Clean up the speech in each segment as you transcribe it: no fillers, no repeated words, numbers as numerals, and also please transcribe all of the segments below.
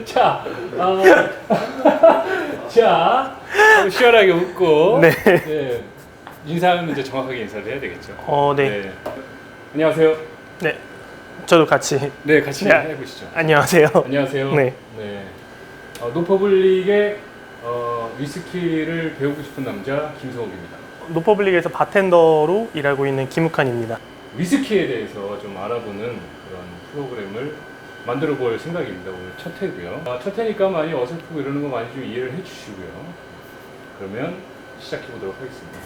자, 자, 시원하게 웃고. 네. 네. 인사는 이제 정확하게 인사를 해야 되겠죠. 네. 네. 안녕하세요. 네. 저도 같이. 네, 같이 네. 해보시죠. 안녕하세요. 안녕하세요. 네. 네. 노퍼블릭의 위스키를 배우고 싶은 남자 김성욱입니다. 노퍼블릭에서 바텐더로 일하고 있는 김욱환입니다. 위스키에 대해서 좀 알아보는 그런 프로그램을 만들어 볼 생각입니다. 오늘 첫 회고요. 첫 회니까 많이 어설프고 이러는 거 많이 좀 이해를 해주시고요. 그러면 시작해 보도록 하겠습니다.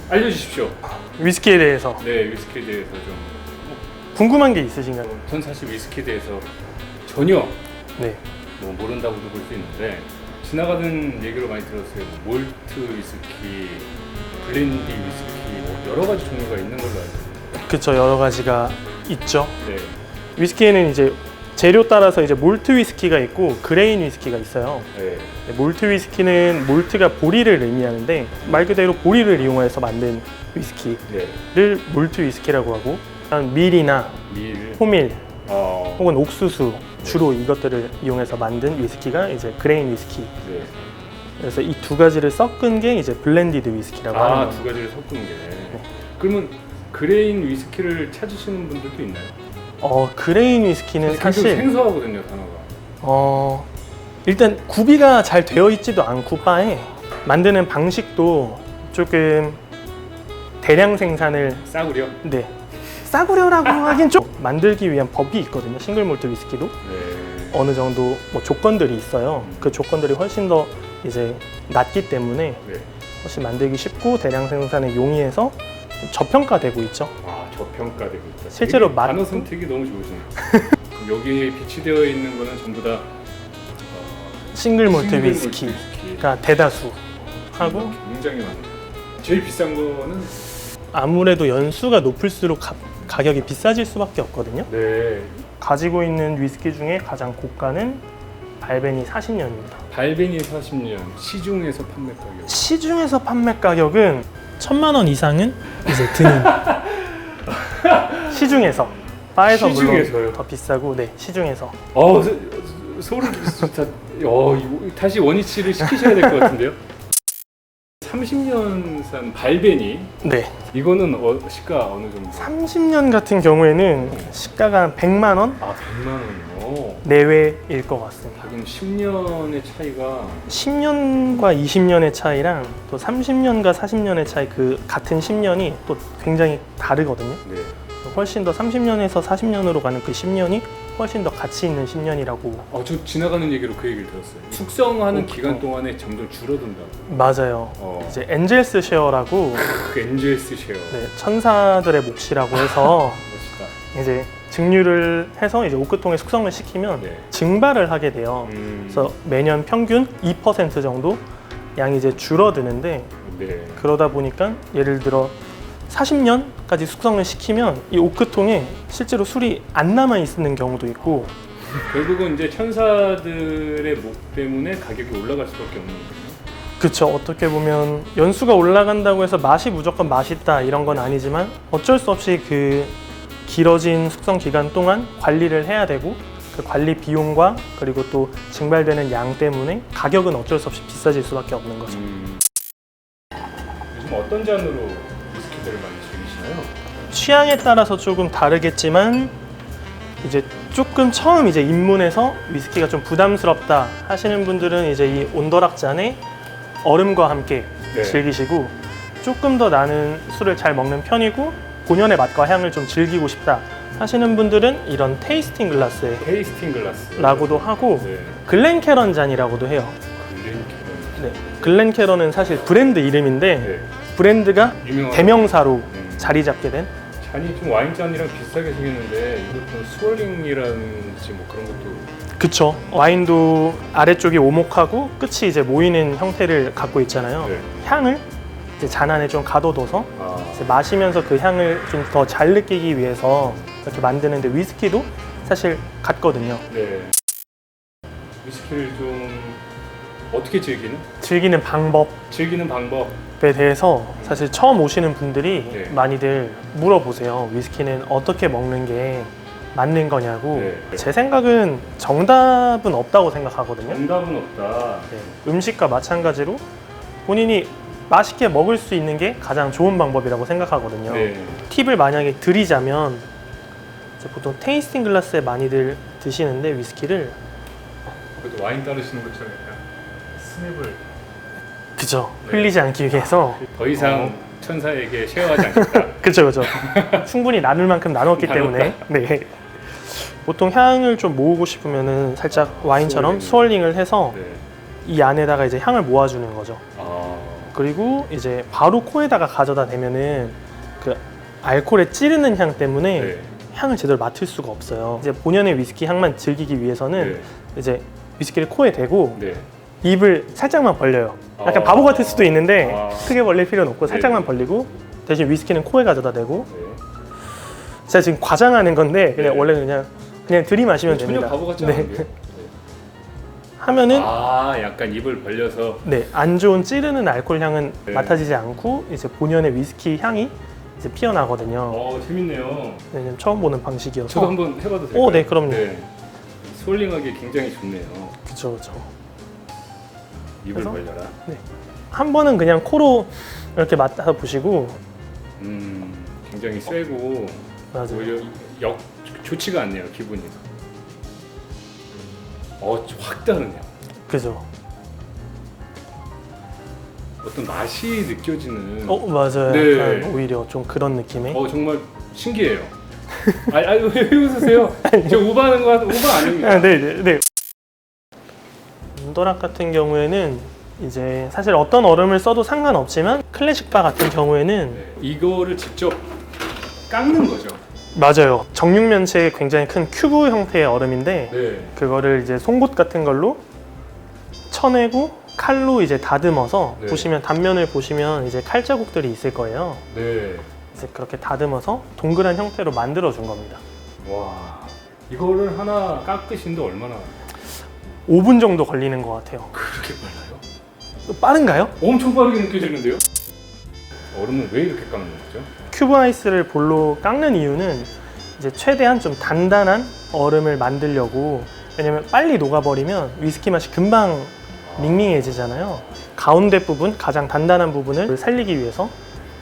알려주십시오. 위스키에 대해서 네, 위스키에 대해서 좀. 궁금한 게 있으신가요? 전 사실 위스키에 대해서 전혀 네. 뭐 모른다고도 볼 수 있는데 지나가는 얘기로 많이 들었어요. 뭐 몰트 위스키, 블렌디 위스키, 뭐 여러 가지 종류가 있는 걸로 알고 있습니다. 그쵸, 여러 가지가 있죠. 네. 위스키에는 이제 재료 따라서 이제 몰트 위스키가 있고 그레인 위스키가 있어요. 네. 몰트 위스키는 몰트가 보리를 의미하는데 말 그대로 보리를 이용해서 만든 위스키를 네. 몰트 위스키라고 하고, 밀이나 밀. 호밀 어. 혹은 옥수수 주로 이것들을 이용해서 만든 위스키가 이제 그레인 위스키. 네. 그래서 이 두 가지를 섞은 게 이제 블렌디드 위스키라고 하는 거예요. 두 가지를 섞은 게. 그러면 그레인 위스키를 찾으시는 분들도 있나요? 그레인 위스키는 사실 사실 생소하거든요, 단어가. 일단 구비가 잘 되어 있지도 않고 바에 만드는 방식도 조금 대량 생산을 싸구려? 네 싸구려라고 하긴 좀 만들기 위한 법이 있거든요. 싱글 몰트 위스키도 네. 어느 정도 뭐 조건들이 있어요. 그 조건들이 훨씬 더 이제 낮기 때문에 네. 훨씬 만들기 쉽고 대량 생산에 용이해서 저평가되고 있죠. 저평가되고 있다. 실제로 되게 단어 맛도- 선택이 너무 좋으시네요. 그럼 여기에 비치되어 있는 거는 전부 다 싱글 몰트 싱글 위스키가 대다수 하고, 굉장히 많네요. 제일 비싼 거는 아무래도 연수가 높을수록 가격이 비싸질 수밖에 없거든요. 네. 가지고 있는 위스키 중에 가장 고가는 발베니 40년입니다. 발베니 40년 시중에서 판매 가격. 시중에서 판매 가격은 1,000만 원 이상은 이제 드는 시중에서. 바에서 시중에서요? 물론 더 비싸고, 네, 시중에서. 소름 돋습니다. 이거 다시 원위치를 시키셔야 될 것 같은데요. 30년 산 발베니, 네, 이거는 시가 어느 정도? 30년 같은 경우에는 시가가 한 100만 원 100만 원이요. 내외일 것 같습니다. 하긴 10년의 차이가 10년과 20년의 차이랑 또 30년과 40년의 차이, 그 같은 10년이 또 굉장히 다르거든요. 네. 훨씬 더 30년에서 40년으로 가는 그 10년이 훨씬 더 가치 있는 10년이라고. 저 지나가는 얘기로 그 얘기를 들었어요. 숙성하는 그렇죠. 기간 동안에 점점 줄어든다고. 맞아요. 이제 엔젤스 쉐어라고, 그 엔젤스 쉐어. 네, 천사들의 몫이라고 해서 멋있다. 이제 증류를 해서 이제 오크통에 숙성을 시키면 네. 증발을 하게 돼요. 그래서 매년 평균 2% 정도 양이 이제 줄어드는데, 네. 그러다 보니까 예를 들어 40년까지 숙성을 시키면 이 오크통에 실제로 술이 안 남아 있는 경우도 있고. 결국은 이제 천사들의 목 때문에 가격이 올라갈 수밖에 없는 거예요. 그쵸, 어떻게 보면 연수가 올라간다고 해서 맛이 무조건 맛있다 이런 건 아니지만 어쩔 수 없이 그 길어진 숙성 기간 동안 관리를 해야 되고, 그 관리 비용과 그리고 또 증발되는 양 때문에 가격은 어쩔 수 없이 비싸질 수밖에 없는 거죠. 요즘 어떤 장르로 위스키들을 많이 즐기시나요? 취향에 따라서 조금 다르겠지만 이제 조금 처음 이제 입문해서 위스키가 좀 부담스럽다 하시는 분들은 이제 이 온더락 잔에 얼음과 함께 네. 즐기시고, 조금 더 나는 술을 잘 먹는 편이고 본연의 맛과 향을 좀 즐기고 싶다 하시는 분들은 이런 테이스팅 글라스에 테이스팅 글라스. 라고도 하고, 네. 글렌캐런 잔이라고도 해요. 글렌캐런. 네. 글렌캐런은 사실 브랜드 이름인데 네. 브랜드가 유명한 대명사로 자리 잡게 된. 잔이 좀 와인잔이랑 비슷하게 생겼는데 이것도 스월링이라는지 뭐 그런 것도. 그쵸. 와인도 아래쪽이 오목하고 끝이 이제 모이는 형태를 갖고 있잖아요. 네. 향을 이제 잔 안에 좀 가둬둬서 이제 마시면서 그 향을 좀 더 잘 느끼기 위해서 이렇게 만드는데, 위스키도 사실 같거든요. 네. 위스키를 좀 어떻게 즐기는? 즐기는 방법. 즐기는 방법. 대해서 사실 처음 오시는 분들이 네. 많이들 물어보세요. 위스키는 어떻게 먹는 게 맞는 거냐고. 네. 제 생각은 정답은 없다고 생각하거든요. 정답은 없다. 네, 음식과 마찬가지로 본인이 맛있게 먹을 수 있는 게 가장 좋은 방법이라고 생각하거든요. 네. 팁을 만약에 드리자면 이제 보통 테이스팅 글라스에 많이들 드시는데 위스키를 그래도 와인 따르시는 것처럼 약간 스냅을 그죠 네. 흘리지 않기 위해서 더 이상 천사에게 쉐어하지 않겠다. 그죠 충분히 나눌 만큼 나눴기 때문에 네. 보통 향을 좀 모으고 싶으면은 살짝 와인처럼 스월링을 해서 네. 이 안에다가 이제 향을 모아주는 거죠. 아, 그리고 이제 바로 코에다가 가져다 대면은 그 알코올에 찌르는 향 때문에 네. 향을 제대로 맡을 수가 없어요. 이제 본연의 위스키 향만 즐기기 위해서는 네. 이제 위스키를 코에 대고 네. 입을 살짝만 벌려요. 약간 아. 바보 같을 수도 있는데 아. 크게 벌릴 필요는 없고 살짝만 네. 벌리고 대신 위스키는 코에 가져다 대고 네. 제가 지금 과장하는 건데 그냥 네. 원래 그냥 들이마시면 전혀 됩니다. 바보 같지 네. 않은데요? 하면은 아, 약간 입을 벌려서. 네, 안 좋은 찌르는 알코올 향은 네. 맡아지지 않고 이제 본연의 위스키 향이 이제 피어나거든요. 재밌네요. 왜냐면 처음 보는 방식이어서. 저도 한번 해봐도 될까요? 오, 네, 그럼요. 스월링하기 굉장히 좋네요. 그쵸. 입을 그래서? 벌려라. 한 번은 그냥 코로 이렇게 맡아 보시고 굉장히 세고 맞아요. 오히려 좋지가 않네요, 기분이. 확 다르네요. 그죠. 어떤 맛이 느껴지는. 맞아요. 네. 약간 오히려 좀 그런 느낌의. 정말 신기해요. 왜 웃으세요? 저 오버하는 거 오버 아닙니다. 네. 온도락 같은 경우에는 이제 사실 어떤 얼음을 써도 상관없지만 클래식바 같은 경우에는 네. 이거를 직접 깎는 거죠. 맞아요. 정육면체의 굉장히 큰 큐브 형태의 얼음인데 네. 그거를 이제 송곳 같은 걸로 쳐내고 칼로 이제 다듬어서 네. 보시면 단면을 보시면 이제 칼 자국들이 있을 거예요. 네. 이제 그렇게 다듬어서 동그란 형태로 만들어 준 겁니다. 와, 이거를 하나 깎으시는데 얼마나 5분 정도 걸리는 것 같아요. 그렇게 빨라요? 빠른가요? 엄청 빠르게 느껴지는데요? 얼음은 왜 이렇게 깎는 거죠? 큐브 아이스를 볼로 깎는 이유는 이제 최대한 좀 단단한 얼음을 만들려고. 왜냐면 빨리 녹아버리면 위스키 맛이 금방 밍밍해지잖아요. 가운데 부분, 가장 단단한 부분을 살리기 위해서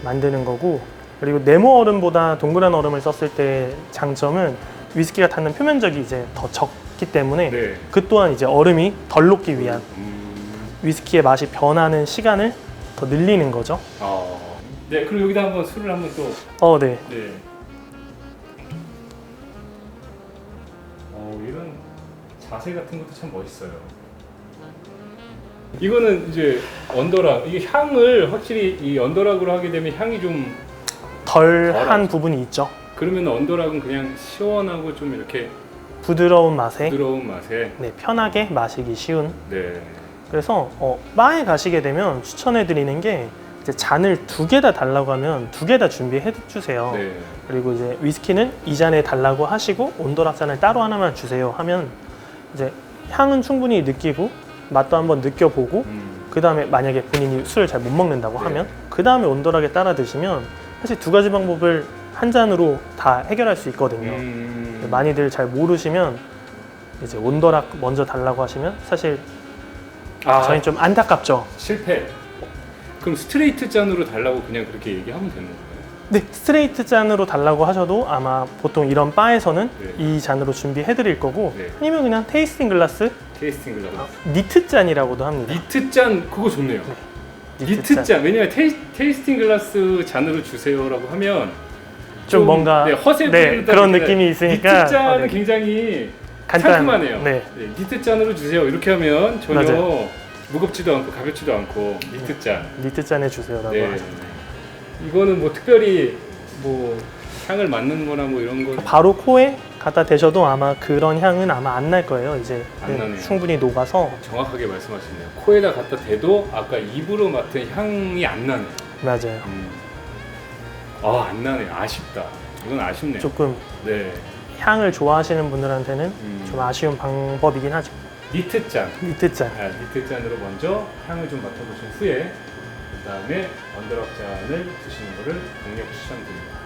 만드는 거고, 그리고 네모 얼음보다 동그란 얼음을 썼을 때 장점은 위스키가 닿는 표면적이 이제 더 적기 때문에 네. 그 또한 이제 얼음이 덜 녹기 위한 위스키의 맛이 변하는 시간을 더 늘리는 거죠. 네, 그리고 여기다 한번 술을 한번 또. 네. 네. 이런 자세 같은 것도 참 멋있어요. 이거는 이제 언더락. 이게 향을 확실히 이 언더락으로 하게 되면 향이 좀 덜한 덜하죠. 부분이 있죠. 그러면 언더락은 그냥 시원하고 좀 이렇게 부드러운 맛에 부드러운 맛에. 네, 편하게 마시기 쉬운. 네. 그래서 바에 가시게 되면 추천해 드리는 게 이제 잔을 2개 다 달라고 하면 2개 다 준비해 주세요. 네. 그리고 이제 위스키는 이 잔에 달라고 하시고 온도락 잔을 따로 하나만 주세요 하면 이제 향은 충분히 느끼고 맛도 한번 느껴보고 그 다음에 만약에 본인이 술을 잘 못 먹는다고 네. 하면 그 다음에 온도락에 따라 드시면 사실 2가지 방법을 한 잔으로 다 해결할 수 있거든요. 많이들 잘 모르시면 이제 온도락 먼저 달라고 하시면 사실 저희 좀 안타깝죠. 실패. 그럼 스트레이트 잔으로 달라고 그냥 그렇게 얘기하면 되는 거예요? 네, 스트레이트 잔으로 달라고 하셔도 아마 보통 이런 바에서는 네. 이 잔으로 준비해 드릴 거고 네. 아니면 그냥 테이스팅 글라스 테이스팅 글라스. 니트 잔이라고도 합니다. 니트 잔 그거 좋네요. 니트 잔. 왜냐면 테이스팅 글라스 잔으로 주세요라고 하면 좀 뭔가 허세 그런 느낌이 있으니까 니트 잔은 굉장히 상큼하네요. 네. 니트 잔으로 주세요. 이렇게 하면 전혀 맞아요. 무겁지도 않고 가볍지도 않고 니트 잔. 니트 잔에 주세요라고 네. 하죠. 이거는 뭐 특별히 뭐 향을 맡는 거나 뭐 이런 거 바로 코에 갖다 대셔도 아마 그런 향은 아마 안 날 거예요. 이제 안 나네요. 충분히 녹아서. 정확하게 말씀하시네요. 코에다 갖다 대도 아까 입으로 맡은 향이 안 나네요. 맞아요. 안 나네요. 아쉽다. 이건 아쉽네요. 조금 네. 향을 좋아하시는 분들한테는 좀 아쉬운 방법이긴 하죠. 니트 잔. 니트 잔. 니트 잔으로 먼저 향을 좀 맡아보신 후에 그다음에 언더락 잔을 드시는 것을 강력 추천드립니다.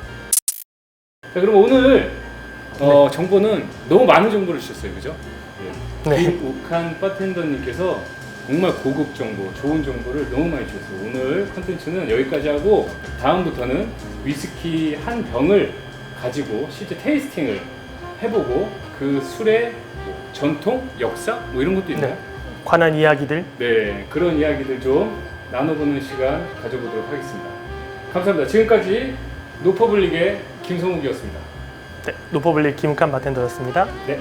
자, 그럼 오늘 정보는 너무 많은 정보를 주셨어요, 그죠? 예. 네. 김욱한 바텐더님께서 정말 고급 정보, 좋은 정보를 너무 많이 주셨어요. 오늘 컨텐츠는 여기까지 하고 다음부터는 위스키 한 병을 가지고 실제 테이스팅을 해보고 그 술의 뭐 전통, 역사 뭐 이런 것도 있나요? 네. 관한 이야기들. 네, 그런 이야기들 좀 나눠보는 시간 가져보도록 하겠습니다. 감사합니다. 지금까지 노퍼블릭의 김성욱이었습니다. 네, 노퍼블릭 김욱한 바텐더였습니다. 네.